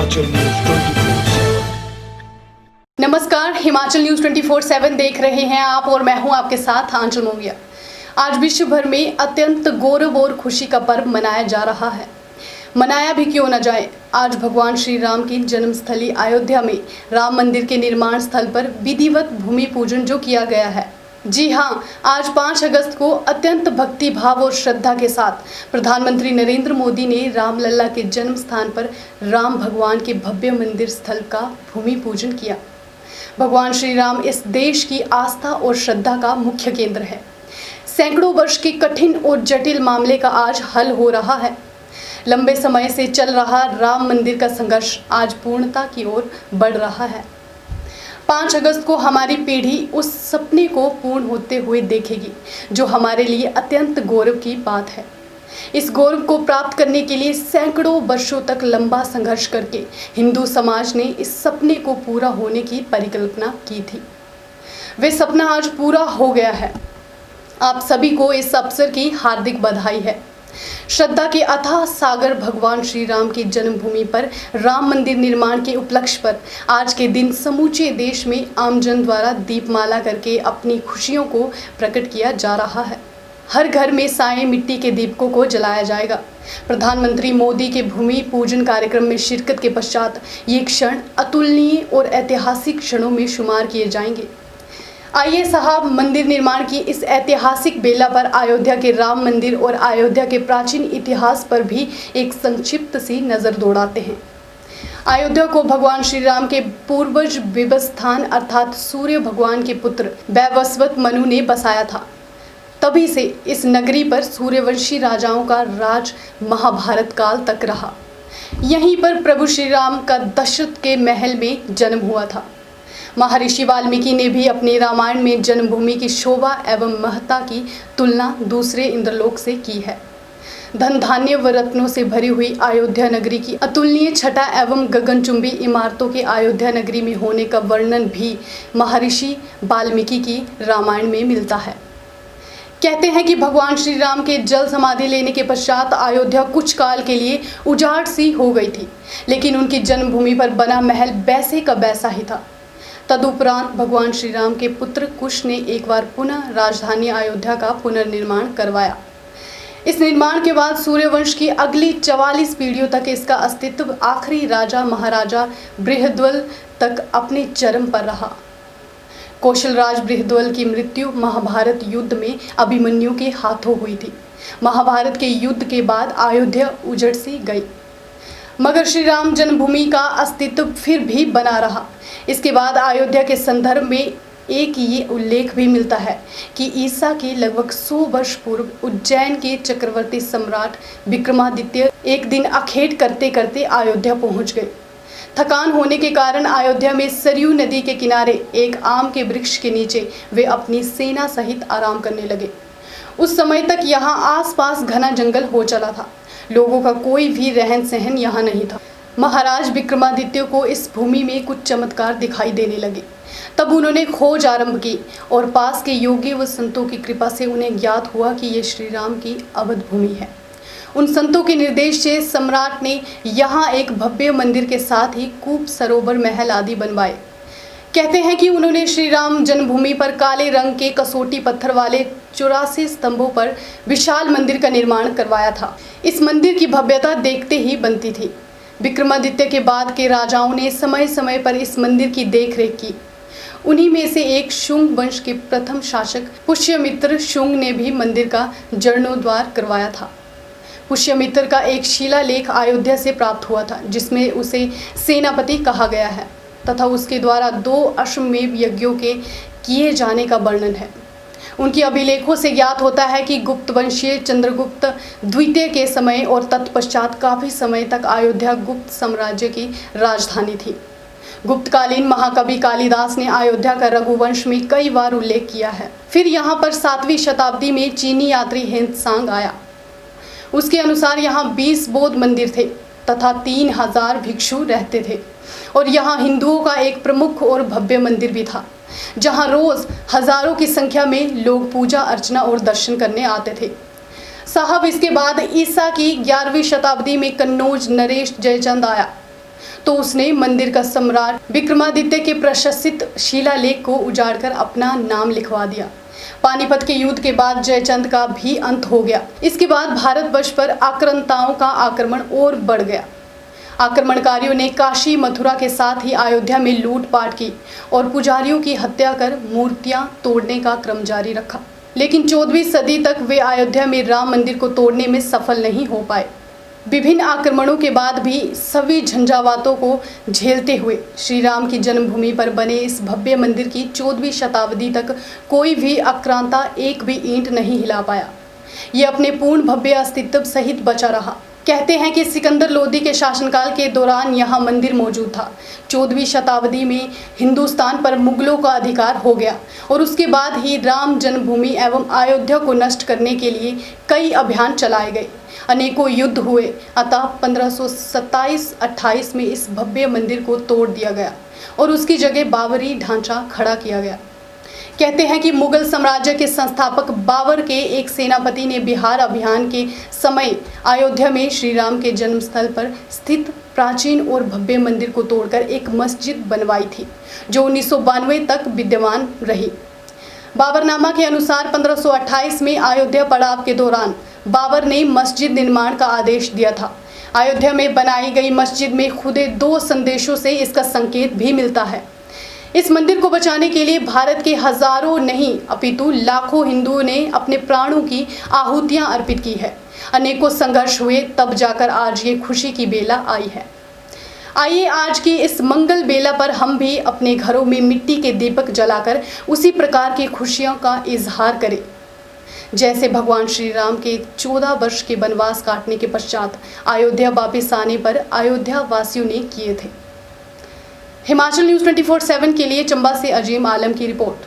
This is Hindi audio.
हिमाचल न्यूज 24/7। नमस्कार, हिमाचल न्यूज 24/7 देख रहे हैं आप और मैं हूं आपके साथ आंचल मोंगिया। आज विश्व भर में अत्यंत गौरव और खुशी का पर्व मनाया जा रहा है। मनाया भी क्यों न जाए, आज भगवान श्री राम की जन्मस्थली अयोध्या में राम मंदिर के निर्माण स्थल पर विधिवत भूमि पूजन जो किया गया है। जी हाँ, आज 5 अगस्त को अत्यंत भक्ति भाव और श्रद्धा के साथ प्रधानमंत्री नरेंद्र मोदी ने रामलला के जन्म स्थान पर राम भगवान के भव्य मंदिर स्थल का भूमि पूजन किया। भगवान श्री राम इस देश की आस्था और श्रद्धा का मुख्य केंद्र है। सैकड़ों वर्ष के कठिन और जटिल मामले का आज हल हो रहा है। लंबे समय से चल रहा राम मंदिर का संघर्ष आज पूर्णता की ओर बढ़ रहा है। 5 अगस्त को हमारी पीढ़ी उस सपने को पूर्ण होते हुए देखेगी, जो हमारे लिए अत्यंत गौरव की बात है। इस गौरव को प्राप्त करने के लिए सैकड़ों वर्षों तक लंबा संघर्ष करके हिंदू समाज ने इस सपने को पूरा होने की परिकल्पना की थी। वे सपना आज पूरा हो गया है। आप सभी को इस अवसर की हार्दिक बधाई है। श्रद्धा के अथाह सागर भगवान श्री राम की जन्मभूमि पर राम मंदिर निर्माण के उपलक्ष्य पर आज के दिन समूचे देश में आमजन द्वारा दीपमाला करके अपनी खुशियों को प्रकट किया जा रहा है। हर घर में साए मिट्टी के दीपकों को जलाया जाएगा। प्रधानमंत्री मोदी के भूमि पूजन कार्यक्रम में शिरकत के पश्चात ये क्षण अतुलनीय और ऐतिहासिक क्षणों में शुमार किए जाएंगे। आइए साहब, मंदिर निर्माण की इस ऐतिहासिक बेला पर अयोध्या के राम मंदिर और अयोध्या के प्राचीन इतिहास पर भी एक संक्षिप्त सी नज़र दौड़ाते हैं। अयोध्या को भगवान श्री राम के पूर्वज विवस्थान अर्थात सूर्य भगवान के पुत्र वैवस्वत मनु ने बसाया था। तभी से इस नगरी पर सूर्यवंशी राजाओं का राज महाभारत काल तक रहा। यहीं पर प्रभु श्री राम का दशरथ के महल में जन्म हुआ था। महर्षि वाल्मीकि ने भी अपने रामायण में जन्मभूमि की शोभा एवं महत्ता की तुलना दूसरे इंद्रलोक से की है। धन धान्य व रत्नों से भरी हुई अयोध्या नगरी की अतुलनीय छटा एवं गगनचुंबी इमारतों के अयोध्या नगरी में होने का वर्णन भी महर्षि वाल्मीकि की रामायण में मिलता है। कहते हैं कि भगवान श्री राम के जल समाधि लेने के पश्चात अयोध्या कुछ काल के लिए उजाड़ सी हो गई थी, लेकिन उनकी जन्मभूमि पर बना महल वैसे का वैसा ही था। तदुपरांत भगवान श्री राम के पुत्र कुश ने एक बार पुनः राजधानी अयोध्या का पुनर्निर्माण करवाया। इस निर्माण के बाद सूर्यवंश की अगली 44 पीढ़ियों तक इसका अस्तित्व आखिरी राजा महाराजा बृहद्रथ तक अपने चरम पर रहा। कौशल राज बृहद्रथ की मृत्यु महाभारत युद्ध में अभिमन्यु के हाथों हुई थी। महाभारत के युद्ध के बाद अयोध्या उजड़ सी गई, मगर श्री राम जन्मभूमि का अस्तित्व फिर भी बना रहा। इसके बाद अयोध्या के संदर्भ में एक ये उल्लेख भी मिलता है कि ईसा के लगभग 100 वर्ष पूर्व उज्जैन के चक्रवर्ती सम्राट विक्रमादित्य एक दिन अखेट करते करते अयोध्या पहुंच गए। थकान होने के कारण अयोध्या में सरयू नदी के किनारे एक आम के वृक्ष के नीचे वे अपनी सेना सहित आराम करने लगे। उस समय तक यहाँ आसपास घना जंगल हो चला था। लोगों का कोई भी रहन सहन यहाँ नहीं था। महाराज विक्रमादित्य को इस भूमि में कुछ चमत्कार दिखाई देने लगे। तब उन्होंने खोज आरंभ की और पास के योगी व संतों की कृपा से उन्हें ज्ञात हुआ कि ये श्री राम की अवध भूमि है। उन संतों के निर्देश से सम्राट ने यहाँ एक भव्य मंदिर के साथ ही कूप, सरोवर, महल आदि बनवाए। कहते हैं कि उन्होंने श्री राम जन्मभूमि पर काले रंग के कसोटी पत्थर वाले 84 स्तंभों पर विशाल मंदिर का निर्माण करवाया था। इस मंदिर की भव्यता देखते ही बनती थी। विक्रमादित्य के बाद के राजाओं ने समय समय पर इस मंदिर की देखरेख की। उन्हीं में से एक शुंग वंश के प्रथम शासक पुष्यमित्र शुंग ने भी मंदिर का जीर्णोद्धार करवाया था। पुष्यमित्र का एक शिलालेख अयोध्या से प्राप्त हुआ था, जिसमें उसे सेनापति कहा गया है तथा उसके द्वारा 2 अश्वमेध यज्ञों के किए जाने का वर्णन है। उनके अभिलेखों से ज्ञात होता है कि गुप्त वंशीय चंद्रगुप्त द्वितीय के समय और तत्पश्चात काफ़ी समय तक अयोध्या गुप्त साम्राज्य की राजधानी थी। गुप्तकालीन महाकवि कालिदास ने अयोध्या का रघुवंश में कई बार उल्लेख किया है। फिर यहाँ पर 7वीं शताब्दी में चीनी यात्री हेंत्सांग आया। उसके अनुसार यहाँ 20 बौद्ध मंदिर थे तथा 3000 भिक्षु रहते थे और यहाँ हिंदुओं का एक प्रमुख और भव्य मंदिर भी था, जहाँ रोज हजारों की संख्या में लोग पूजा अर्चना और दर्शन करने आते थे। साहब, इसके बाद ईसा की 11वीं शताब्दी में कन्नौज नरेश जयचंद आया तो उसने मंदिर का सम्राट विक्रमादित्य के प्रशस्तित शिलालेख को उजाड़कर अपना नाम लिखवा दिया। पानीपत के युद्ध के बाद जयचंद का भी अंत हो गया। इसके बाद भारतवर्ष पर आक्रांताओं का आक्रमण और बढ़ गया। आक्रमणकारियों ने काशी मथुरा के साथ ही अयोध्या में लूटपाट की और पुजारियों की हत्या कर मूर्तियां तोड़ने का क्रम जारी रखा। लेकिन 14वीं सदी तक वे अयोध्या में राम मंदिर को तोड़ने में सफल नहीं हो पाए। विभिन्न आक्रमणों के बाद भी सभी झंझावातों को झेलते हुए श्री राम की जन्मभूमि पर बने इस भव्य मंदिर की 14वीं शताब्दी तक कोई भी आक्रांता एक भी ईंट नहीं हिला पाया। ये अपने पूर्ण भव्य अस्तित्व सहित बचा रहा। कहते हैं कि सिकंदर लोदी के शासनकाल के दौरान यहाँ मंदिर मौजूद था। 14वीं शताब्दी में हिंदुस्तान पर मुगलों का अधिकार हो गया और उसके बाद ही राम जन्मभूमि एवं अयोध्या को नष्ट करने के लिए कई अभियान चलाए गए। अनेकों युद्ध हुए, अतः 1527-28 में इस भव्य मंदिर को तोड़ दिया गया और उसकी जगह बाबरी ढांचा खड़ा किया गया। कहते हैं कि मुगल साम्राज्य के संस्थापक बाबर के एक सेनापति ने बिहार अभियान के समय अयोध्या में श्री राम के जन्मस्थल पर स्थित प्राचीन और भव्य मंदिर को तोड़कर एक मस्जिद बनवाई थी, जो 1992 तक विद्यमान रही। बाबरनामा के अनुसार 1528 में अयोध्या पड़ाव के दौरान बाबर ने मस्जिद निर्माण का आदेश दिया था। अयोध्या में बनाई गई मस्जिद में खुदे 2 संदेशों से इसका संकेत भी मिलता है। इस मंदिर को बचाने के लिए भारत के हजारों नहीं अपितु लाखों हिंदुओं ने अपने प्राणों की आहुतियां अर्पित की है। अनेकों संघर्ष हुए, तब जाकर आज ये खुशी की बेला आई है। आइए आज की इस मंगल बेला पर हम भी अपने घरों में मिट्टी के दीपक जलाकर उसी प्रकार की खुशियों का इजहार करें, जैसे भगवान श्री राम के 14 वर्ष के वनवास काटने के पश्चात अयोध्या वापस आने पर अयोध्या वासियों ने किए थे। हिमाचल न्यूज़ 24/7 के लिए चंबा से अजीम आलम की रिपोर्ट।